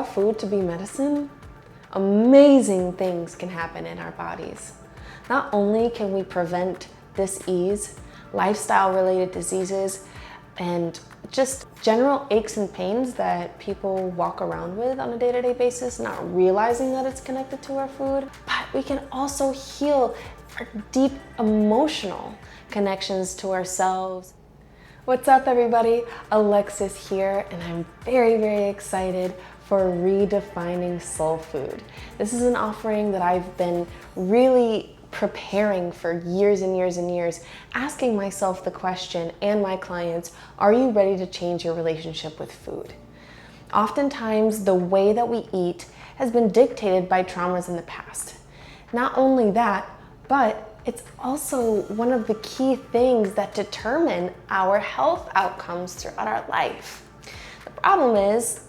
allow food to be medicine, amazing things can happen in our bodies. Not only can we prevent disease, lifestyle-related diseases, and just general aches and pains that people walk around with on a day-to-day basis, not realizing that it's connected to our food, but we can also heal our deep emotional connections to ourselves. What's up, everybody? Alexis here, and I'm very, very excited for Redefining Soul Food. This is an offering that I've been really preparing for years and years and years, asking myself the question and my clients, are you ready to change your relationship with food? Oftentimes, the way that we eat has been dictated by traumas in the past. Not only that, but it's also one of the key things that determine our health outcomes throughout our life. The problem is,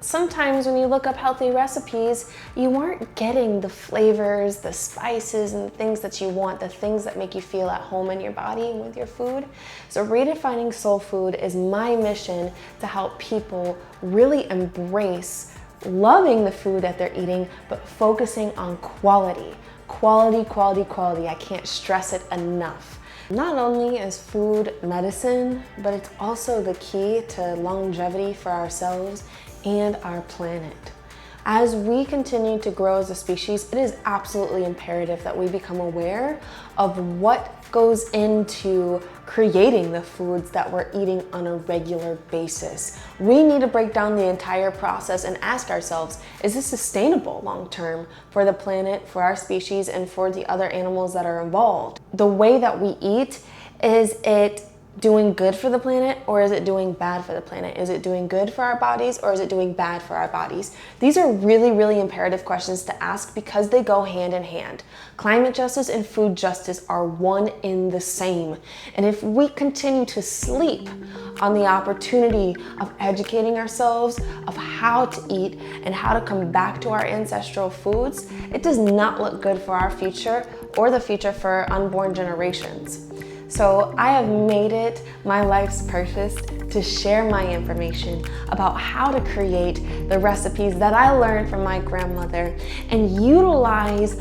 sometimes when you look up healthy recipes, you aren't getting the flavors, the spices, and the things that you want, the things that make you feel at home in your body and with your food. So Redefining Soul Food is my mission to help people really embrace loving the food that they're eating, but focusing on quality. Quality, quality, quality. I can't stress it enough. Not only is food medicine, but it's also the key to longevity for ourselves and our planet. As we continue to grow as a species, it is absolutely imperative that we become aware of what goes into creating the foods that we're eating on a regular basis. We need to break down the entire process and ask ourselves, is this sustainable long-term for the planet, for our species, and for the other animals that are involved? The way that we eat, is it doing good for the planet, or is it doing bad for the planet? Is it doing good for our bodies, or is it doing bad for our bodies? These are really, really imperative questions to ask because they go hand in hand. Climate justice and food justice are one in the same. And if we continue to sleep on the opportunity of educating ourselves of how to eat and how to come back to our ancestral foods, it does not look good for our future or the future for unborn generations. So I have made it my life's purpose to share my information about how to create the recipes that I learned from my grandmother and utilize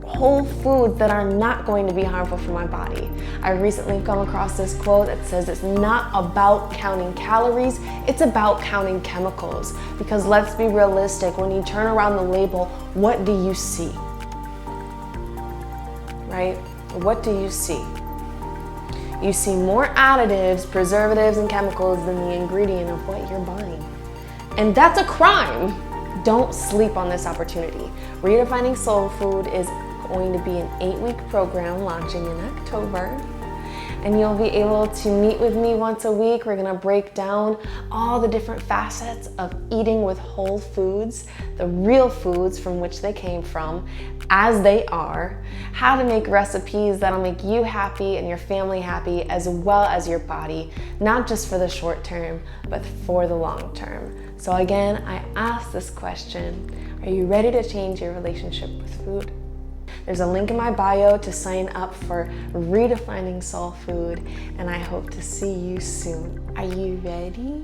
whole foods that are not going to be harmful for my body. I recently come across this quote that says it's not about counting calories, it's about counting chemicals. Because let's be realistic, when you turn around the label, what do you see? Right? What do you see? You see more additives, preservatives, and chemicals than the ingredient of what you're buying. And that's a crime. Don't sleep on this opportunity. Redefining Soul Food is going to be an 8-week program launching in October. And you'll be able to meet with me once a week. We're gonna break down all the different facets of eating with whole foods, the real foods from which they came from, as they are, how to make recipes that'll make you happy and your family happy, as well as your body, not just for the short term, but for the long term. So again, I ask this question, are you ready to change your relationship with food? There's a link in my bio to sign up for Redefining Soul Food, and I hope to see you soon. Are you ready?